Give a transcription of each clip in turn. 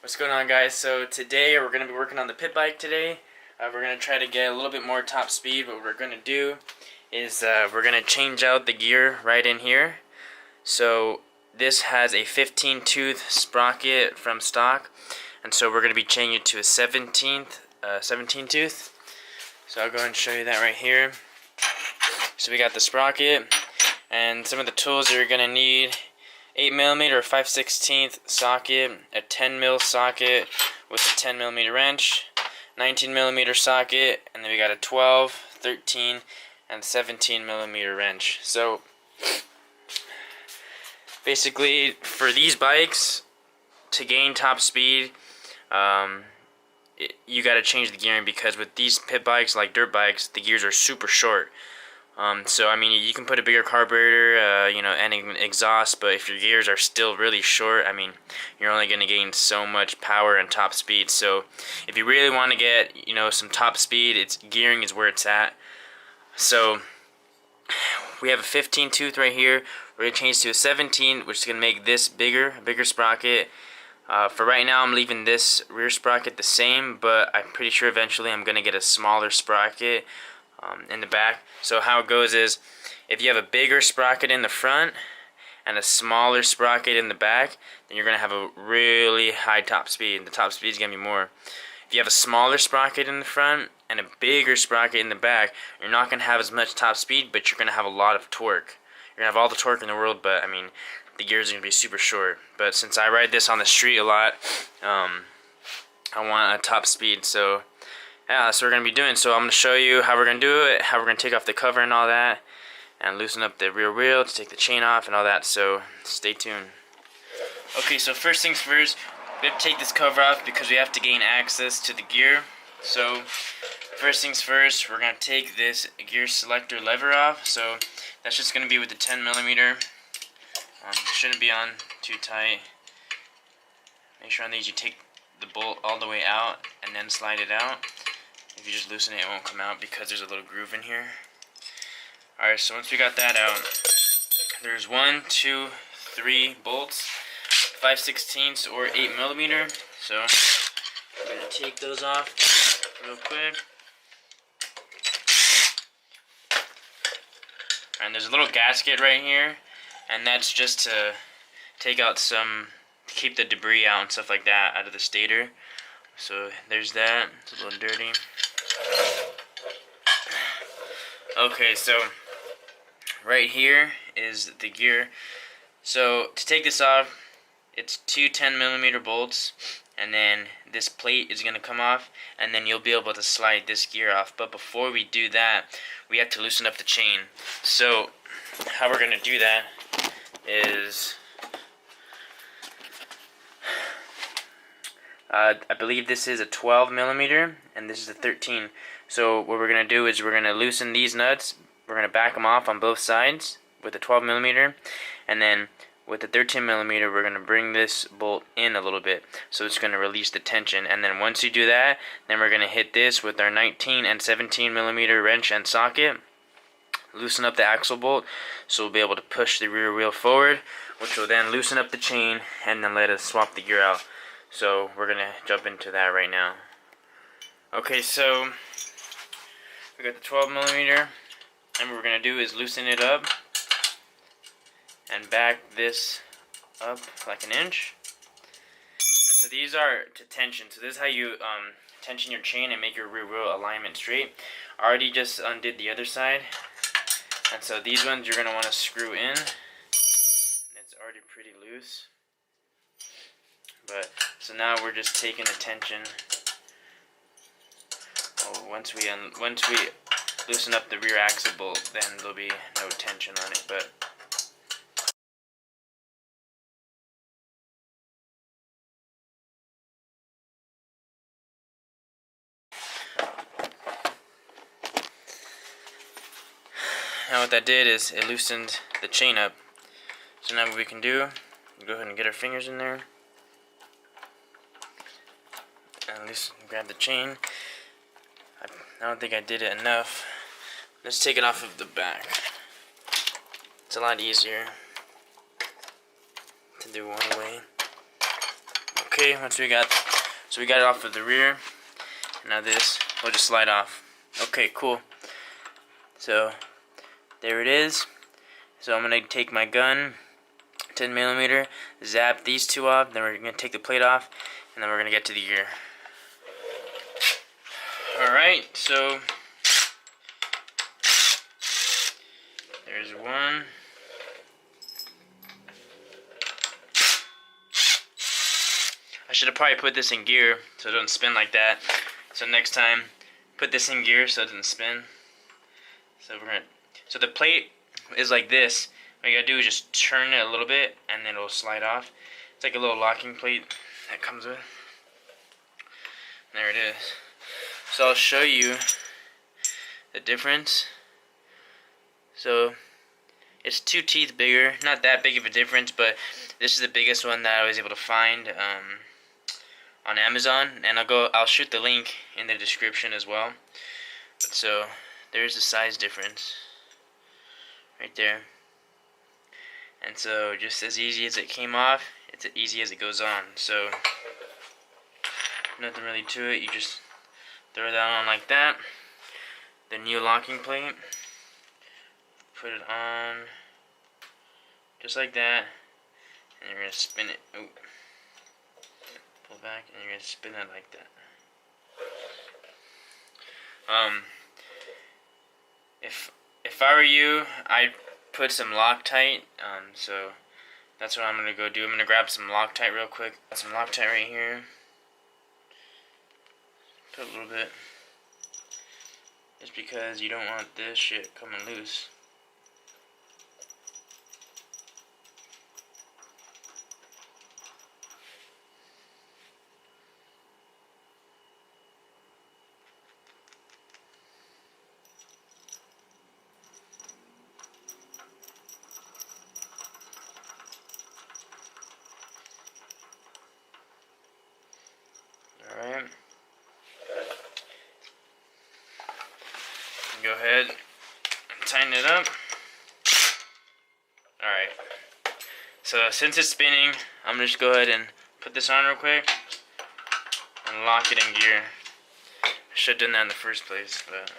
What's going on, guys? So today we're going to be working on the pit bike today. We're going to try to get a little bit more top speed. What we're going to do is we're going to change out the gear right in here. So this has a 15 tooth sprocket from stock, and so we're going to be changing it to a 17 tooth. So I'll go ahead and show you that right here. So we got the sprocket and some of the tools that you're going to need. 8mm or 5/16 socket, a 10mm socket with a 10mm wrench, 19mm socket, and then we got a 12, 13, and 17mm wrench. So basically, for these bikes, to gain top speed, you got to change the gearing, because with these pit bikes, like dirt bikes, the gears are super short. So I mean, you can put a bigger carburetor, and an exhaust, but if your gears are still really short, I mean, you're only going to gain so much power and top speed. So if you really want to get, some top speed, gearing is where it's at. So we have a 15 tooth right here. We're going to change to a 17, which is going to make this a bigger sprocket. For right now, I'm leaving this rear sprocket the same, but I'm pretty sure eventually I'm going to get a smaller sprocket in the back. So how it goes is, if you have a bigger sprocket in the front and a smaller sprocket in the back, then you're going to have a really high top speed. The top speed is going to be more. If you have a smaller sprocket in the front and a bigger sprocket in the back, you're not going to have as much top speed, but you're going to have a lot of torque. You're going to have all the torque in the world, but I mean, the gears are going to be super short. But since I ride this on the street a lot, I want a top speed. So yeah, that's what we're going to be doing. So I'm going to show you how we're going to do it, how we're going to take off the cover and all that, and loosen up the rear wheel to take the chain off and all that. So stay tuned. Okay, so first things first, we have to take this cover off because we have to gain access to the gear. So first things first, we're going to take this gear selector lever off. So that's just going to be with the 10mm. Shouldn't be on too tight. Make sure on these you take the bolt all the way out and then slide it out. If you just loosen it, it won't come out because there's a little groove in here. Alright, so once we got that out, there's 1, 2, 3 bolts, 5/16 or 8mm. So I'm going to take those off real quick. And there's a little gasket right here, and that's just to take out keep the debris out and stuff like that out of the stator. So there's that. It's a little dirty. Okay, so right here is the gear. So to take this off, it's 2 10mm bolts, and then this plate is going to come off, and then you'll be able to slide this gear off. But before we do that, we have to loosen up the chain. So how we're going to do that is, I believe this is a 12mm and this is a 13. So what we're going to do is we're going to loosen these nuts. We're going to back them off on both sides with a 12mm, and then with the 13mm we're going to bring this bolt in a little bit, so it's going to release the tension. And then once you do that, then we're going to hit this with our 19 and 17mm wrench and socket, loosen up the axle bolt, so we'll be able to push the rear wheel forward, which will then loosen up the chain and then let us swap the gear out. So we're going to jump into that right now. Okay, so we got the 12mm, and what we're going to do is loosen it up and back this up like an inch. And so these are to tension. So this is how you tension your chain and make your rear wheel alignment straight. I already just undid the other side, and so these ones you're going to want to screw in, and it's already pretty loose. But so now we're just taking the tension. Once we loosen up the rear axle bolt, then there'll be no tension on it. But now what that did is it loosened the chain up. So now what we can do, go ahead and get our fingers in there and grab the chain. I don't think I did it enough. Let's take it off of the back. It's a lot easier to do one way. okay. Once we got, so we got it off of the rear. Now this will just slide off. Okay, cool. So there it is. So I'm gonna take my gun, 10mm, zap these two off. Then we're gonna take the plate off, and then we're gonna get to the gear. All right, so there's one. I should have probably put this in gear so it doesn't spin like that. So next time, put this in gear so it doesn't spin. So so the plate is like this. What you gotta do is just turn it a little bit and then it'll slide off. It's like a little locking plate that comes with. There it is. So I'll show you the difference. So it's 2 teeth bigger, not that big of a difference, but this is the biggest one that I was able to find on Amazon, and I'll shoot the link in the description as well. But so there's the size difference right there. And so just as easy as it came off, it's as easy as it goes on. So nothing really to it. You just throw that on like that. The new locking plate. Put it on just like that. And you're going to spin it. Ooh. Pull back and you're going to spin it like that. If I were you, I'd put some Loctite. So that's what I'm going to go do. I'm going to grab some Loctite real quick. Got some Loctite right here. Put a little bit. Just because you don't want this shit coming loose. Alright. Go ahead and tighten it up. Alright. So since it's spinning, I'm gonna just go ahead and put this on real quick and lock it in gear. I should have done that in the first place, but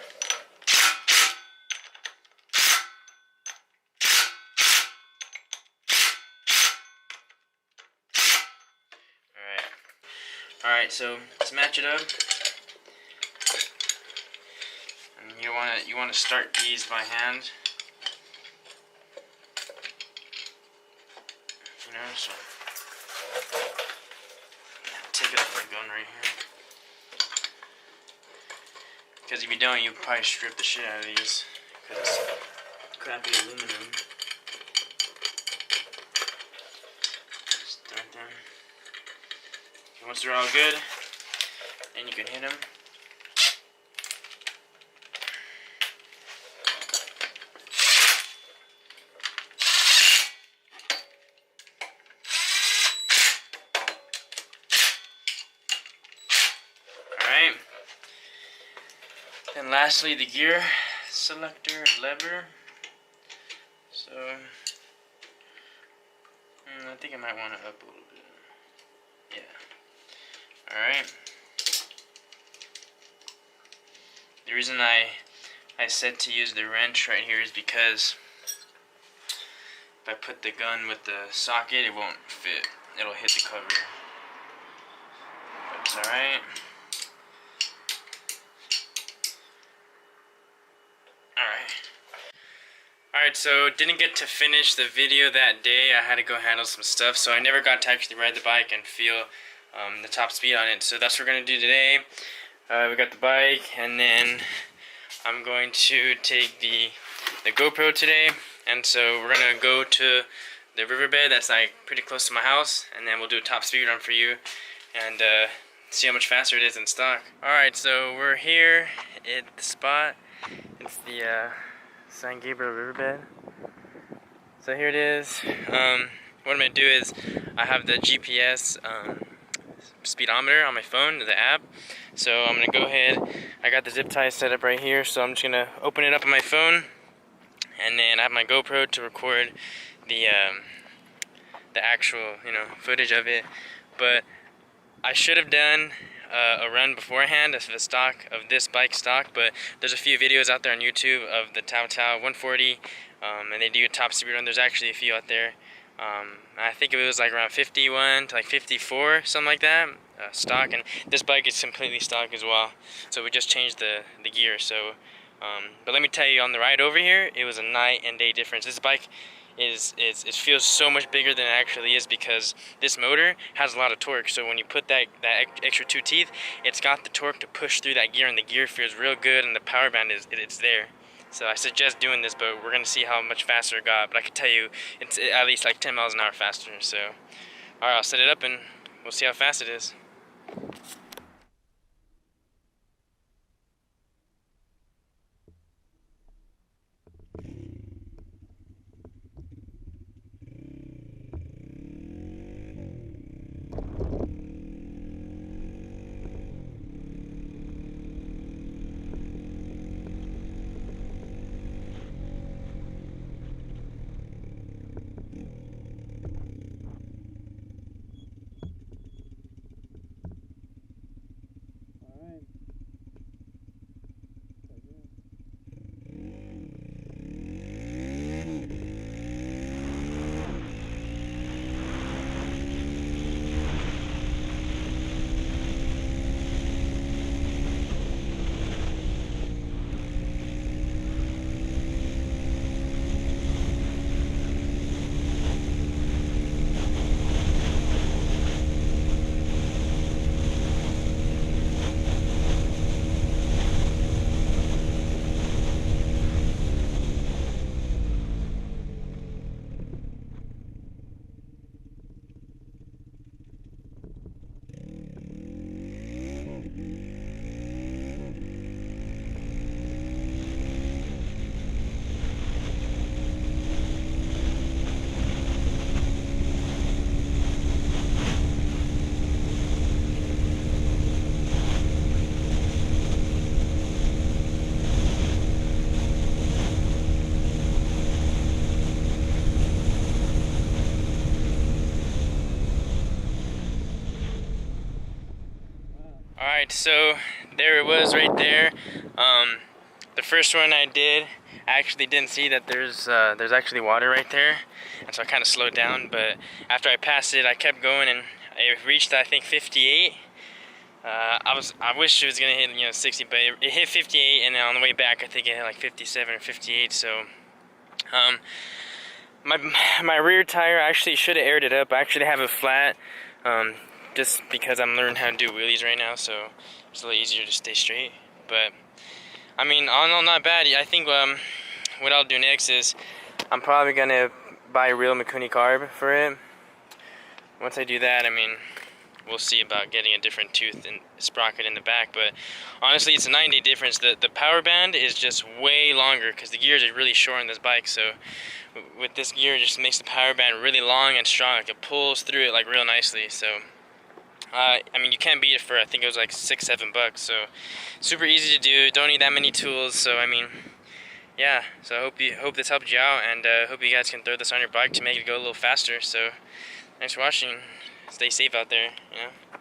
Alright, so let's match it up. And you wanna start these by hand. You know, so take it off my gun right here. Because if you don't, you probably strip the shit out of these. Because it's crappy aluminum. Start them. Once they're all good, then you can hit them. Alright. Then lastly, the gear selector lever. So, I think I might want it up a little bit. Yeah. Alright. The reason I said to use the wrench right here is because if I put the gun with the socket, it won't fit. It'll hit the cover. But it's alright. Alright, so didn't get to finish the video that day. I had to go handle some stuff, so I never got to actually ride the bike and feel the top speed on it. So that's what we're going to do today. We got the bike, and then I'm going to take the GoPro today. And so we're going to go to the riverbed that's like pretty close to my house, and then we'll do a top speed run for you and see how much faster it is in stock. Alright, so we're here at the spot. It's the San Gabriel riverbed. So here it is. What I'm going to do is I have the GPS speedometer on my phone, the app. So I'm going to go ahead, I got the zip tie set up right here, so I'm just going to open it up on my phone, and then I have my GoPro to record the actual, footage of it. But I should have done a run beforehand of this bike stock, but there's a few videos out there on YouTube of the Tao 140, and they do a top speed run. There's actually a few out there. I think it was like around 51 to like 54, something like that, stock, and this bike is completely stock as well. So we just changed the gear. So, but let me tell you, on the ride over here, it was a night and day difference. This bike it feels so much bigger than it actually is, because this motor has a lot of torque. So when you put that extra 2 teeth, it's got the torque to push through that gear, and the gear feels real good, and the power band it's there. So I suggest doing this, but we're gonna see how much faster it got. But I can tell you, it's at least like 10 miles an hour faster. So, all right, I'll set it up and we'll see how fast it is. Alright, so there it was right there. The first one I did, I actually didn't see that there's actually water right there, and so I kind of slowed down. But after I passed it, I kept going, and it reached, I think, 58. I wish it was gonna hit 60, but it hit 58, and then on the way back, I think it hit like 57 or 58. So my rear tire actually should have aired it up. I actually have it flat, just because I'm learning how to do wheelies right now, so it's a little easier to stay straight. But I mean, all in all, not bad. I think what I'll do next is I'm probably gonna buy a real Mikuni carb for it. Once I do that, I mean, we'll see about getting a different tooth and sprocket in the back. But honestly, it's a 9-day difference. The power band is just way longer because the gears are really short on this bike. So with this gear, it just makes the power band really long and strong. Like, it pulls through it like real nicely. So I mean, you can't beat it for, I think it was like $6-7 bucks. So super easy to do. Don't need that many tools. So I mean, yeah. So I hope this helped you out, and hope you guys can throw this on your bike to make it go a little faster. So thanks for watching. Stay safe out there.